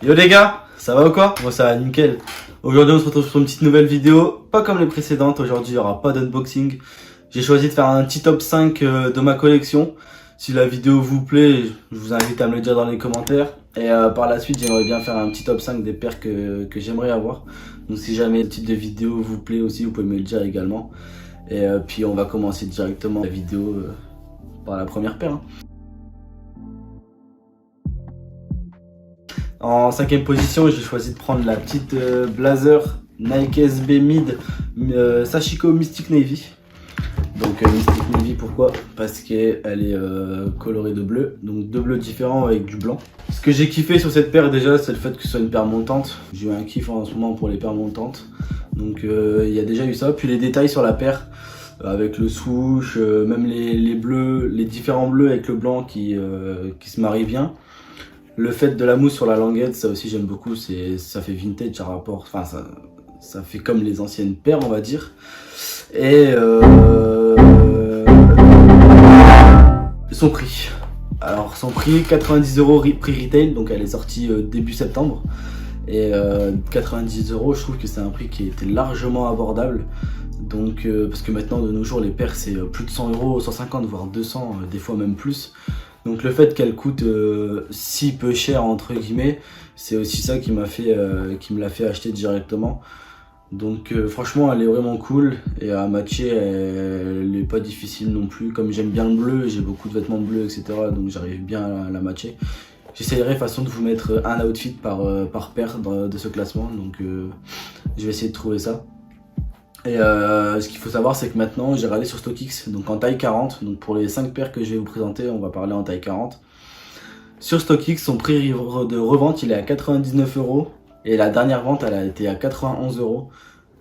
Yo les gars, ça va ou quoi? Moi ça va nickel. Aujourd'hui on se retrouve sur une petite nouvelle vidéo, pas comme les précédentes. Aujourd'hui il n'y aura pas d'unboxing. J'ai choisi de faire un petit top 5 de ma collection. Si la vidéo vous plaît, je vous invite à me le dire dans les commentaires. Et par la suite j'aimerais bien faire un petit top 5 des paires que j'aimerais avoir. Donc si jamais ce type de vidéo vous plaît aussi, vous pouvez me le dire également. Et puis on va commencer directement la vidéo par la première paire. En cinquième position, j'ai choisi de prendre la petite Blazer Nike SB Mid Sashiko Mystic Navy. Donc Mystic Navy, pourquoi? Parce qu'elle est colorée de bleu, donc deux bleus différents avec du blanc. Ce que j'ai kiffé sur cette paire déjà, c'est le fait que ce soit une paire montante. J'ai eu un kiff en ce moment pour les paires montantes. Donc il y a déjà eu ça. Puis les détails sur la paire, avec le swoosh, même les bleus, les différents bleus avec le blanc qui se marient bien. Le fait de la mousse sur la languette, ça aussi j'aime beaucoup, ça fait vintage à rapport, enfin ça fait comme les anciennes paires on va dire. Et son prix. Alors son prix, 90 € prix retail, donc elle est sortie début septembre. Et 90 €, je trouve que c'est un prix qui était largement abordable. Donc parce que maintenant de nos jours les paires c'est plus de 100 €, 150 voire 200, des fois même plus. Donc le fait qu'elle coûte si peu cher entre guillemets, c'est aussi ça qui m'a fait, qui me l'a fait acheter directement. Donc franchement elle est vraiment cool et à matcher elle est pas difficile non plus. Comme j'aime bien le bleu, j'ai beaucoup de vêtements bleus etc. Donc j'arrive bien à la matcher. J'essayerai de façon de vous mettre un outfit par paire de ce classement. Donc je vais essayer de trouver ça. Et ce qu'il faut savoir c'est que maintenant j'ai râlé sur StockX, donc en taille 40, donc pour les 5 paires que je vais vous présenter on va parler en taille 40. Sur StockX son prix de revente il est à 99 € et la dernière vente elle a été à 91 €.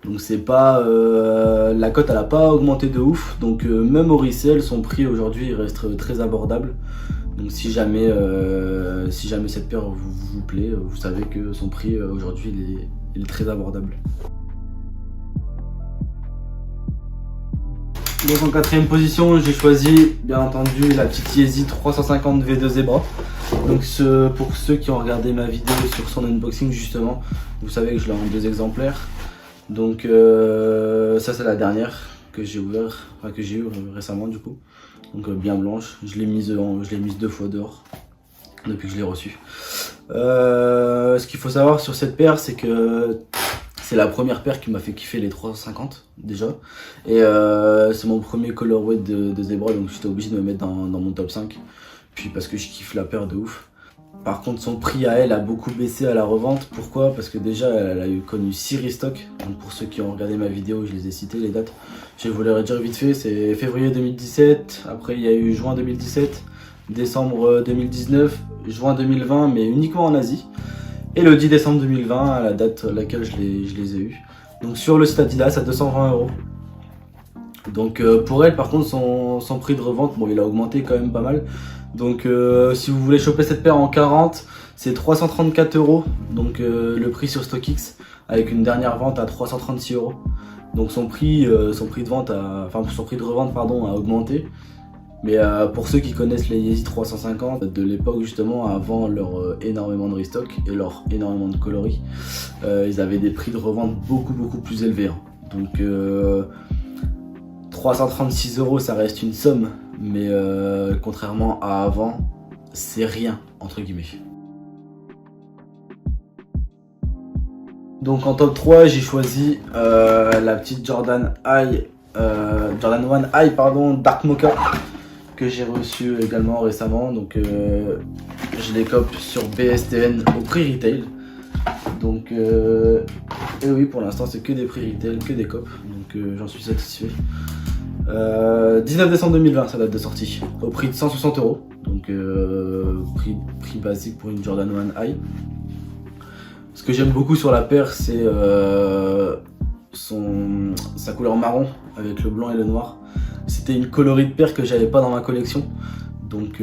Donc c'est pas, la cote elle a pas augmenté de ouf, donc même au resell son prix aujourd'hui il reste très abordable. Donc si jamais cette paire vous plaît, vous savez que son prix aujourd'hui il est très abordable. Donc en quatrième position, j'ai choisi bien entendu la petite Yeezy 350 V2 Zebra. Donc pour ceux qui ont regardé ma vidéo sur son unboxing justement, vous savez que je l'ai en 2 exemplaires. Donc ça c'est la dernière que j'ai ouvert, enfin que j'ai eu récemment du coup. Donc bien blanche, je l'ai mise 2 fois dehors depuis que je l'ai reçue. Ce qu'il faut savoir sur cette paire, c'est que c'est la première paire qui m'a fait kiffer les 350 déjà. Et c'est mon premier colorway de Zebra, donc j'étais obligé de me mettre dans mon top 5. Puis parce que je kiffe la paire de ouf. Par contre son prix à elle a beaucoup baissé à la revente. Pourquoi? Parce que déjà elle a connu 6 restocks. Donc pour ceux qui ont regardé ma vidéo, je les ai cités les dates. Je vais vous les redire vite fait. C'est février 2017, après il y a eu juin 2017, décembre 2019, juin 2020 mais uniquement en Asie. Et le 10 décembre 2020, à la date à laquelle je les ai eus. Donc sur le site Adidas à 220 €. Donc pour elle par contre son prix de revente, bon il a augmenté quand même pas mal. Donc si vous voulez choper cette paire en 40, c'est 334 €. Donc le prix sur StockX avec une dernière vente à 336 €. Donc son prix de vente son prix de revente pardon, a augmenté. Mais pour ceux qui connaissent les Yeezy 350 de l'époque justement avant leur énormément de restock et leur énormément de coloris, ils avaient des prix de revente beaucoup plus élevés. Hein. Donc 336 € ça reste une somme, mais contrairement à avant, c'est rien entre guillemets. Donc en top 3 j'ai choisi la petite Jordan 1 High Dark Mocha, que j'ai reçu également récemment. Donc je les cope sur BSTN au prix retail. Donc et oui, pour l'instant c'est que des prix retail, que des copes, donc j'en suis satisfait. 19 décembre 2020 sa date de sortie, au prix de 160 €. Donc prix basique pour une Jordan 1 High. Ce que j'aime beaucoup sur la paire c'est sa couleur marron avec le blanc et le noir. C'était une coloris de paire que j'avais pas dans ma collection, donc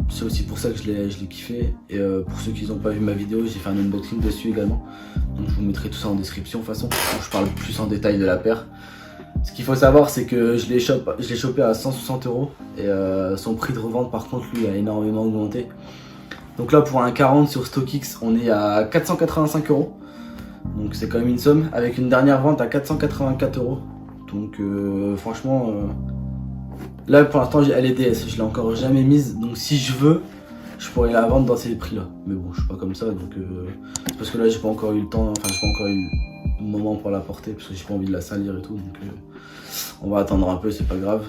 c'est aussi pour ça que je l'ai kiffé. Et pour ceux qui n'ont pas vu ma vidéo, j'ai fait un unboxing dessus également, donc je vous mettrai tout ça en description de toute façon, je parle plus en détail de la paire. Ce qu'il faut savoir c'est que je l'ai chopé à 160 € et son prix de revente par contre lui a énormément augmenté. Donc là pour un 40 sur StockX on est à 485 €. Donc c'est quand même une somme, avec une dernière vente à 484 €. Donc franchement, là pour l'instant elle est DS, je l'ai encore jamais mise. Donc si je veux, je pourrais la vendre dans ces prix là. Mais bon, je suis pas comme ça, donc c'est parce que là j'ai pas encore eu le temps, enfin j'ai pas encore eu le moment pour la porter, parce que j'ai pas envie de la salir et tout. Donc on va attendre un peu, c'est pas grave.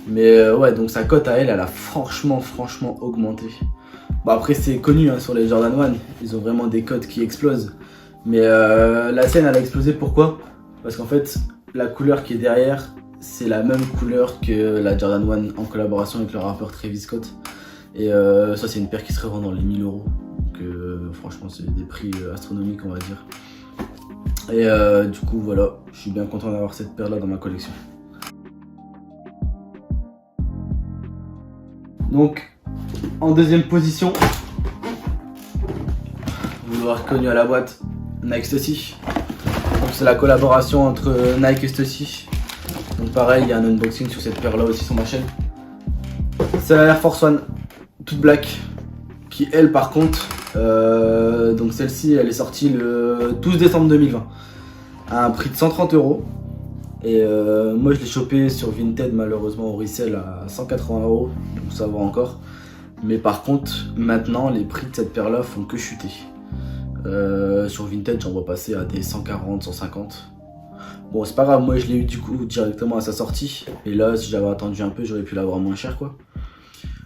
Mais ouais, donc sa cote à elle a franchement augmenté. Bon après c'est connu hein, sur les Jordan 1, ils ont vraiment des cotes qui explosent. Mais la sienne elle a explosé, pourquoi? Parce qu'en fait la couleur qui est derrière c'est la même couleur que la Jordan 1 en collaboration avec le rappeur Travis Scott. Et ça c'est une paire qui se revend dans les 1000 €. Donc franchement c'est des prix astronomiques on va dire. Et du coup voilà, je suis bien content d'avoir cette paire là dans ma collection. Donc en deuxième position, vous l'aurez reconnu à la boîte, Nike Stussy. Donc c'est la collaboration entre Nike et Stussy. Donc pareil, il y a un unboxing sur cette paire là aussi sur ma chaîne. C'est la Air Force One, toute black, qui elle par contre, donc celle-ci elle est sortie le 12 décembre 2020 à un prix de 130 €. Et moi je l'ai chopé sur Vinted malheureusement au resell à 180 €, donc ça va encore. Mais par contre maintenant les prix de cette paire là font que chuter. Sur Vinted j'en vois passer à des 140, 150. Bon c'est pas grave, moi je l'ai eu du coup directement à sa sortie. Et là si j'avais attendu un peu j'aurais pu l'avoir moins cher quoi.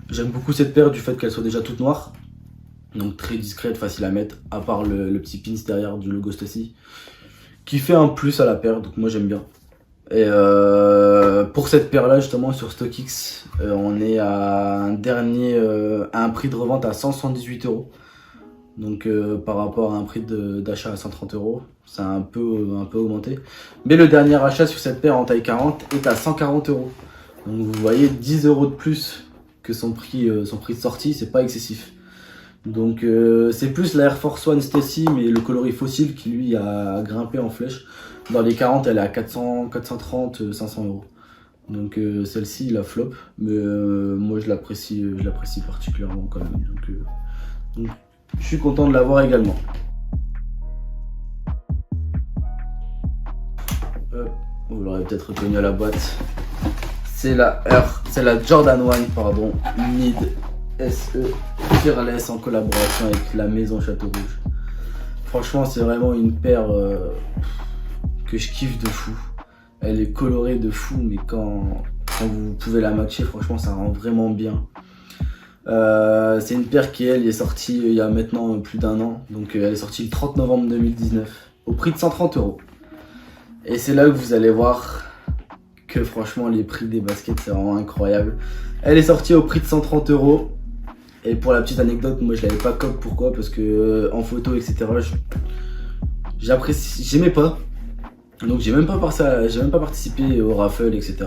J'aime beaucoup cette paire du fait qu'elle soit déjà toute noire. Donc très discrète, facile à mettre, à part le petit pins derrière du logo Stussy, qui fait un plus à la paire, donc moi j'aime bien. Et pour cette paire là justement sur StockX, on est à un prix de revente à 178 €. Donc par rapport à un prix d'achat à 130 €, c'est un peu augmenté. Mais le dernier achat sur cette paire en taille 40 est à 140 €. Donc vous voyez 10 € de plus que son prix de sortie, c'est pas excessif. Donc c'est plus la Air Force One Stussy, mais le coloris fossile qui lui a grimpé en flèche. Dans les 40 elle est à 400, 430, 500 €. Donc celle-ci la flop, mais moi je l'apprécie particulièrement quand même. Donc je suis content de l'avoir également. Vous l'aurez peut-être reconnu à la boîte. C'est la Jordan 1 pardon, Mid SE Fearless en collaboration avec la maison Château Rouge. Franchement c'est vraiment une paire que je kiffe de fou. Elle est colorée de fou, mais quand vous pouvez la matcher, franchement ça rend vraiment bien. C'est une paire qui elle est sortie il y a maintenant plus d'1 an. Donc elle est sortie le 30 novembre 2019 au prix de 130 €. Et c'est là que vous allez voir que franchement les prix des baskets c'est vraiment incroyable. Elle est sortie au prix de 130 €. Et pour la petite anecdote, moi je l'avais pas cop, pourquoi? Parce que en photo etc j'aimais pas. Donc j'ai même pas participé au raffle etc.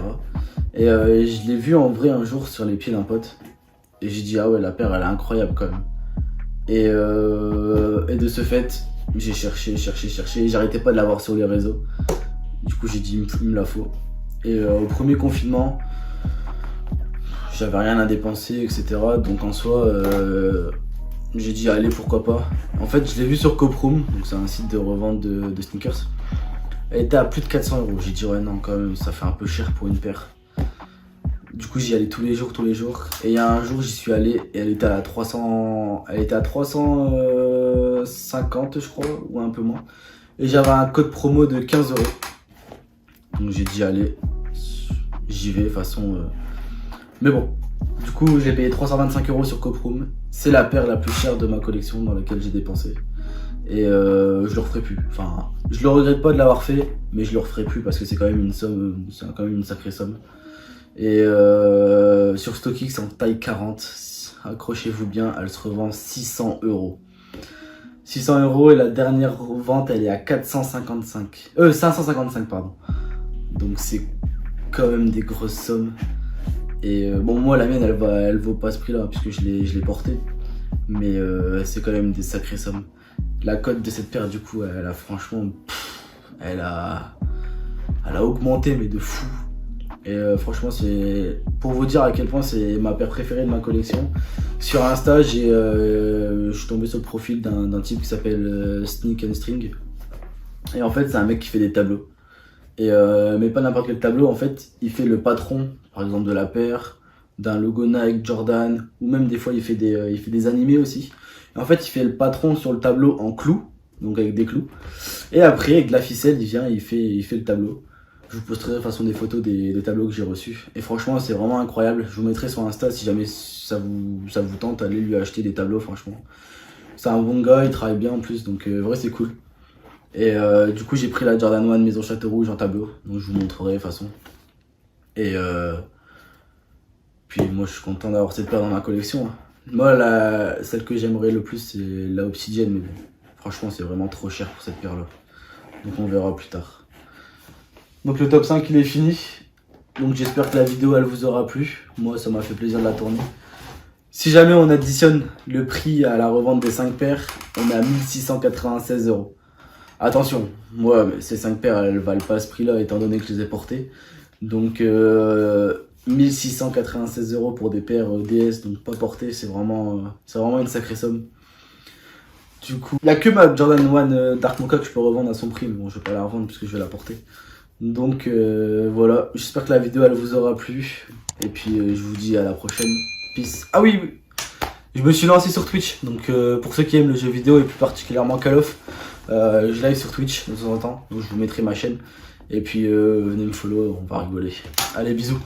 Et je l'ai vu en vrai un jour sur les pieds d'un pote. Et j'ai dit ah ouais la paire elle est incroyable quand même. Et de ce fait j'ai cherché, j'arrêtais pas de l'avoir sur les réseaux. Du coup j'ai dit il me la faut. Et au premier confinement, j'avais rien à dépenser etc. Donc en soi j'ai dit allez pourquoi pas. En fait je l'ai vu sur Coproom, donc c'est un site de revente de sneakers. Elle était à plus de 400 €. J'ai dit ouais non quand même ça fait un peu cher pour une paire. Du coup j'y allais tous les jours. Et il y a un jour j'y suis allé et elle était à 350 je crois, ou un peu moins. Et j'avais un code promo de 15 €. Donc j'ai dit allez, j'y vais de toute façon. Mais bon, du coup j'ai payé 325 € sur Coproom. C'est la paire la plus chère de ma collection dans laquelle j'ai dépensé. Et je le referai plus. Enfin, je le regrette pas de l'avoir fait, mais je le referai plus parce que c'est quand même une somme, c'est quand même une sacrée somme. Et sur StockX en taille 40, accrochez-vous bien, elle se revend 600 €. 600 € et la dernière vente elle est à 555 pardon. Donc c'est quand même des grosses sommes. Et bon moi la mienne elle vaut pas ce prix là puisque je l'ai portée. Mais c'est quand même des sacrées sommes. La cote de cette paire du coup elle a franchement elle a augmenté mais de fou. Et franchement, c'est pour vous dire à quel point c'est ma paire préférée de ma collection. Sur Insta, je suis tombé sur le profil d'un type qui s'appelle Sneak and String. Et en fait, c'est un mec qui fait des tableaux. Et mais pas n'importe quel tableau, en fait, il fait le patron, par exemple de la paire, d'un logo Nike, Jordan, ou même des fois il fait des animés aussi. Et en fait, il fait le patron sur le tableau en clous, donc avec des clous. Et après, avec de la ficelle, il vient, il fait le tableau. Je vous posterai de toute façon des photos des tableaux que j'ai reçus. Et franchement, c'est vraiment incroyable. Je vous mettrai sur Insta si jamais ça vous tente, allez lui acheter des tableaux, franchement. C'est un bon gars, il travaille bien en plus, donc vrai c'est cool. Et du coup, j'ai pris la Jordan 1 Maison Château Rouge en tableau, donc je vous montrerai de toute façon. Et puis moi, je suis content d'avoir cette paire dans ma collection. Moi, celle que j'aimerais le plus, c'est la Obsidienne, mais bon, franchement, c'est vraiment trop cher pour cette paire-là. Donc on verra plus tard. Donc le top 5 il est fini. Donc j'espère que la vidéo elle vous aura plu. Moi ça m'a fait plaisir de la tourner. Si jamais on additionne le prix à la revente des 5 paires, on est à 1696 €. Attention, moi ces 5 paires elles valent pas ce prix là étant donné que je les ai portées. Donc 1696 € pour des paires DS donc pas portées, c'est vraiment une sacrée somme. Du coup, il n'y a que ma Jordan 1 Dark Mocha que je peux revendre à son prix, mais bon je vais pas la revendre puisque je vais la porter. Donc voilà, j'espère que la vidéo elle vous aura plu. Et puis je vous dis à la prochaine. Peace. Ah oui, je me suis lancé sur Twitch. Donc pour ceux qui aiment le jeu vidéo et plus particulièrement Call of, je live sur Twitch de temps en temps. Donc je vous mettrai ma chaîne. Et puis venez me follow, on va rigoler. Allez, bisous.